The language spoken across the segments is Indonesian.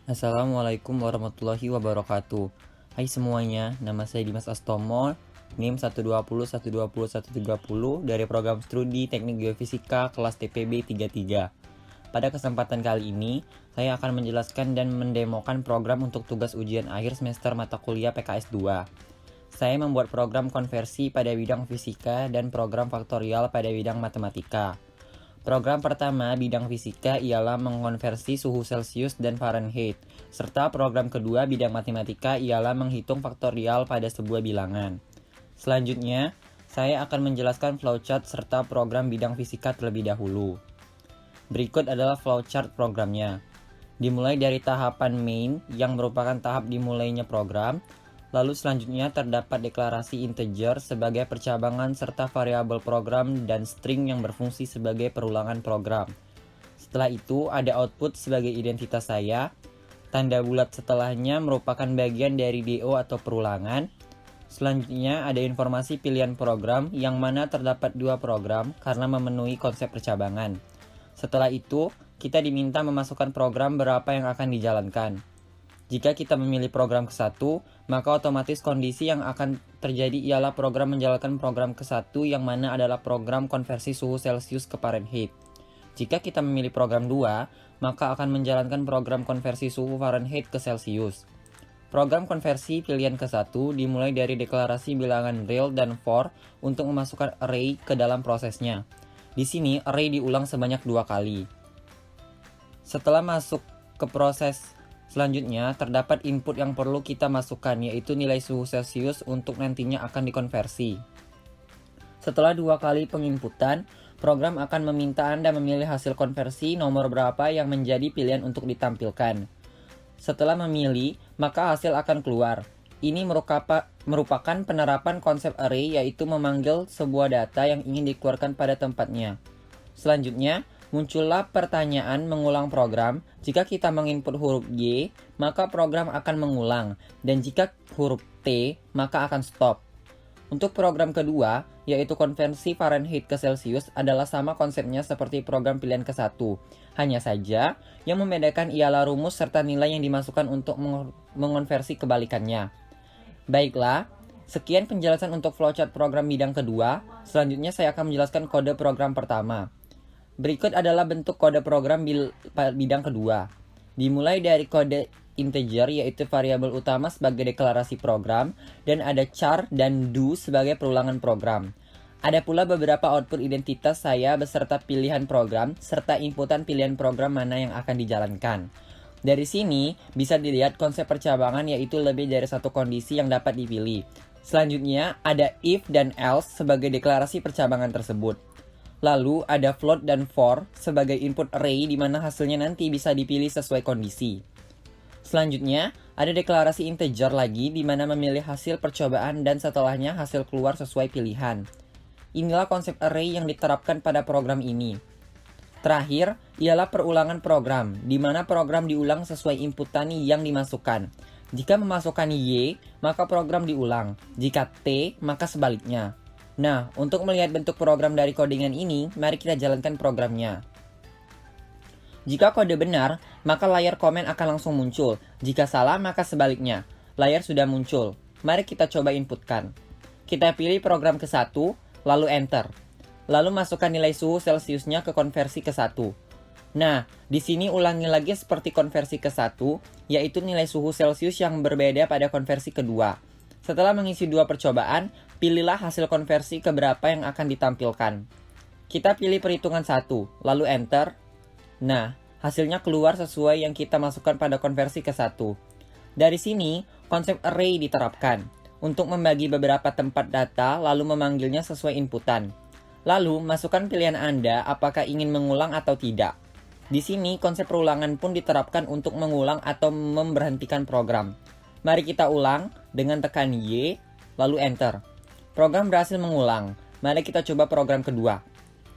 Assalamualaikum warahmatullahi wabarakatuh. Hai semuanya, nama saya Dimas Astomo, NIM 120120130 dari program studi Teknik Geofisika kelas TPB 33. Pada kesempatan kali ini, saya akan menjelaskan dan mendemokan program untuk tugas ujian akhir semester mata kuliah PKS 2. Saya membuat program konversi pada bidang fisika dan program faktorial pada bidang matematika. Program pertama bidang fisika ialah mengonversi suhu Celsius dan Fahrenheit, serta program kedua bidang matematika ialah menghitung faktorial pada sebuah bilangan. Selanjutnya, saya akan menjelaskan flowchart serta program bidang fisika terlebih dahulu. Berikut adalah flowchart programnya. Dimulai dari tahapan main yang merupakan tahap dimulainya program, lalu selanjutnya terdapat deklarasi integer sebagai percabangan serta variabel program dan string yang berfungsi sebagai perulangan program. Setelah itu ada output sebagai identitas saya, tanda bulat setelahnya merupakan bagian dari DO atau perulangan. Selanjutnya ada informasi pilihan program yang mana terdapat dua program karena memenuhi konsep percabangan. Setelah itu, kita diminta memasukkan program berapa yang akan dijalankan. Jika kita memilih program ke-1, maka otomatis kondisi yang akan terjadi ialah program menjalankan program ke-1 yang mana adalah program konversi suhu Celsius ke Fahrenheit. Jika kita memilih program 2, maka akan menjalankan program konversi suhu Fahrenheit ke Celsius. Program konversi pilihan ke-1 dimulai dari deklarasi bilangan real dan for untuk memasukkan array ke dalam prosesnya. Di sini array diulang sebanyak 2 kali. Setelah masuk ke proses selanjutnya, terdapat input yang perlu kita masukkan, yaitu nilai suhu Celsius untuk nantinya akan dikonversi. Setelah 2 kali penginputan, program akan meminta Anda memilih hasil konversi nomor berapa yang menjadi pilihan untuk ditampilkan. Setelah memilih, maka hasil akan keluar. Ini merupakan penerapan konsep array, yaitu memanggil sebuah data yang ingin dikeluarkan pada tempatnya. Selanjutnya, muncullah pertanyaan mengulang program. Jika kita menginput huruf Y, maka program akan mengulang. Dan jika huruf T, maka akan stop. Untuk program kedua, yaitu konversi Fahrenheit ke Celsius, adalah sama konsepnya seperti program pilihan ke-1. Hanya saja, yang membedakan ialah rumus serta nilai yang dimasukkan untuk mengonversi kebalikannya. Baiklah, sekian penjelasan untuk flowchart program bidang kedua. Selanjutnya saya akan menjelaskan kode program pertama. Berikut adalah bentuk kode program bidang kedua. Dimulai dari kode integer, yaitu variabel utama sebagai deklarasi program, dan ada char dan do sebagai perulangan program. Ada pula beberapa output identitas saya beserta pilihan program, serta inputan pilihan program mana yang akan dijalankan. Dari sini, bisa dilihat konsep percabangan, yaitu lebih dari satu kondisi yang dapat dipilih. Selanjutnya, ada if dan else sebagai deklarasi percabangan tersebut. Lalu ada float dan for sebagai input array di mana hasilnya nanti bisa dipilih sesuai kondisi. Selanjutnya, ada deklarasi integer lagi di mana memilih hasil percobaan dan setelahnya hasil keluar sesuai pilihan. Inilah konsep array yang diterapkan pada program ini. Terakhir, ialah perulangan program, di mana program diulang sesuai inputan yang dimasukkan. Jika memasukkan Y, maka program diulang. Jika T, maka sebaliknya. Nah, untuk melihat bentuk program dari codingan ini, mari kita jalankan programnya. Jika kode benar, maka layar komen akan langsung muncul. Jika salah, maka sebaliknya. Layar sudah muncul. Mari kita coba inputkan. Kita pilih program ke-1, lalu enter. Lalu masukkan nilai suhu Celsiusnya ke konversi ke-1. Nah, di sini ulangi lagi seperti konversi ke-1, yaitu nilai suhu Celsius yang berbeda pada konversi kedua. Setelah mengisi dua percobaan, pilihlah hasil konversi ke berapa yang akan ditampilkan. Kita pilih perhitungan 1, lalu enter. Nah, hasilnya keluar sesuai yang kita masukkan pada konversi ke-1. Dari sini, konsep array diterapkan untuk membagi beberapa tempat data lalu memanggilnya sesuai inputan. Lalu, masukkan pilihan Anda apakah ingin mengulang atau tidak. Di sini, konsep perulangan pun diterapkan untuk mengulang atau memberhentikan program. Mari kita ulang dengan tekan Y, lalu enter. Program berhasil mengulang. Mari kita coba program kedua.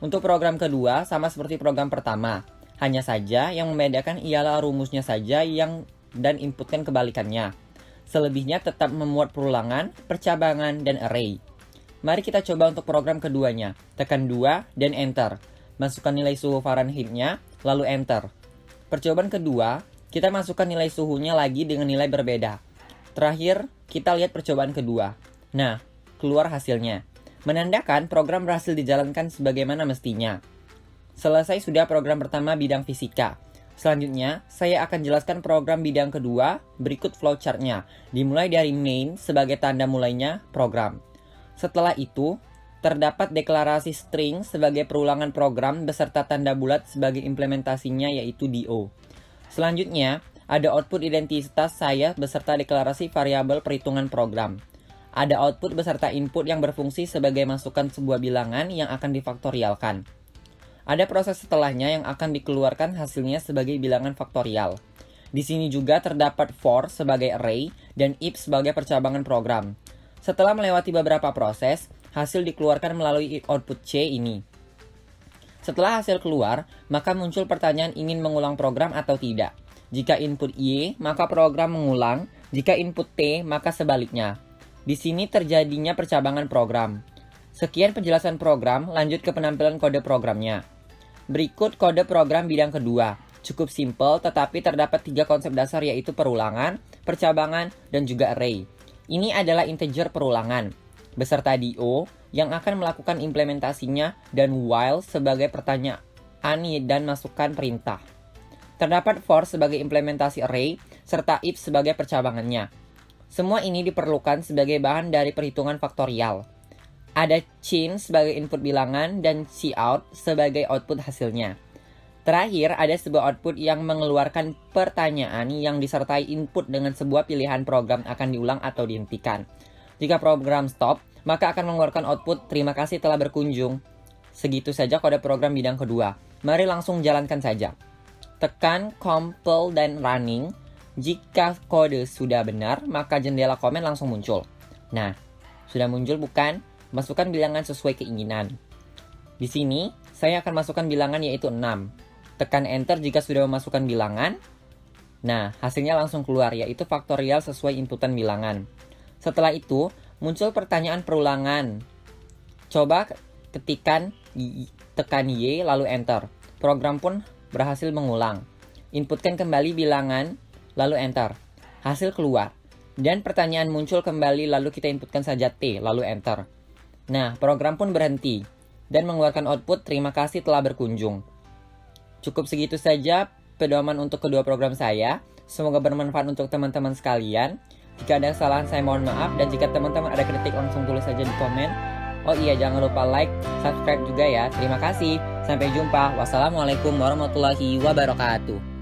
Untuk program kedua, sama seperti program pertama. Hanya saja yang membedakan ialah rumusnya saja dan inputkan kebalikannya. Selebihnya tetap memuat perulangan, percabangan, dan array. Mari kita coba untuk program keduanya. Tekan 2 dan enter. Masukkan nilai suhu Fahrenheit-nya, lalu enter. Percobaan kedua, Kita masukkan nilai suhunya lagi dengan nilai berbeda. Terakhir, kita lihat percobaan kedua. Nah, keluar hasilnya. Menandakan program berhasil dijalankan sebagaimana mestinya. Selesai sudah program pertama bidang fisika. Selanjutnya, saya akan jelaskan program bidang kedua berikut flowchart-nya. Dimulai dari main sebagai tanda mulainya program. Setelah itu, terdapat deklarasi string sebagai perulangan program beserta tanda bulat sebagai implementasinya yaitu DO. Selanjutnya, ada output identitas saya beserta deklarasi variabel perhitungan program. Ada output beserta input yang berfungsi sebagai masukan sebuah bilangan yang akan difaktorialkan. Ada proses setelahnya yang akan dikeluarkan hasilnya sebagai bilangan faktorial. Di sini juga terdapat for sebagai array dan if sebagai percabangan program. Setelah melewati beberapa proses, hasil dikeluarkan melalui output C ini. Setelah hasil keluar, maka muncul pertanyaan ingin mengulang program atau tidak. Jika input Y, maka program mengulang. Jika input T, maka sebaliknya. Di sini terjadinya percabangan program. Sekian penjelasan program, lanjut ke penampilan kode programnya. Berikut kode program bidang kedua. Cukup simple, tetapi terdapat 3 konsep dasar yaitu perulangan, percabangan, dan juga array. Ini adalah integer perulangan, beserta DO yang akan melakukan implementasinya dan while sebagai pertanyaan dan masukan perintah. Terdapat for sebagai implementasi array, serta if sebagai percabangannya. Semua ini diperlukan sebagai bahan dari perhitungan faktorial. Ada cin sebagai input bilangan dan cout sebagai output hasilnya. Terakhir, ada sebuah output yang mengeluarkan pertanyaan yang disertai input dengan sebuah pilihan program akan diulang atau dihentikan. Jika program stop, maka akan mengeluarkan output terima kasih telah berkunjung. Segitu saja kode program bidang kedua. Mari langsung jalankan saja. Tekan compile dan running. Jika kode sudah benar, maka jendela komen langsung muncul. Nah, sudah muncul bukan? Masukkan bilangan sesuai keinginan. Di sini, saya akan masukkan bilangan yaitu 6. Tekan enter jika sudah memasukkan bilangan. Nah, hasilnya langsung keluar yaitu faktorial sesuai inputan bilangan. Setelah itu, muncul pertanyaan perulangan. Coba tekan Y lalu enter. Program pun berhasil mengulang. Inputkan kembali bilangan lalu enter. Hasil keluar. Dan pertanyaan muncul kembali lalu kita inputkan saja T lalu enter. Nah, program pun berhenti dan mengeluarkan output terima kasih telah berkunjung. Cukup segitu saja pedoman untuk kedua program saya. Semoga bermanfaat untuk teman-teman sekalian. Jika ada kesalahan saya mohon maaf, dan jika teman-teman ada kritik langsung tulis saja di komen. Oh iya, jangan lupa like, subscribe juga ya. Terima kasih. Sampai jumpa. Wassalamualaikum warahmatullahi wabarakatuh.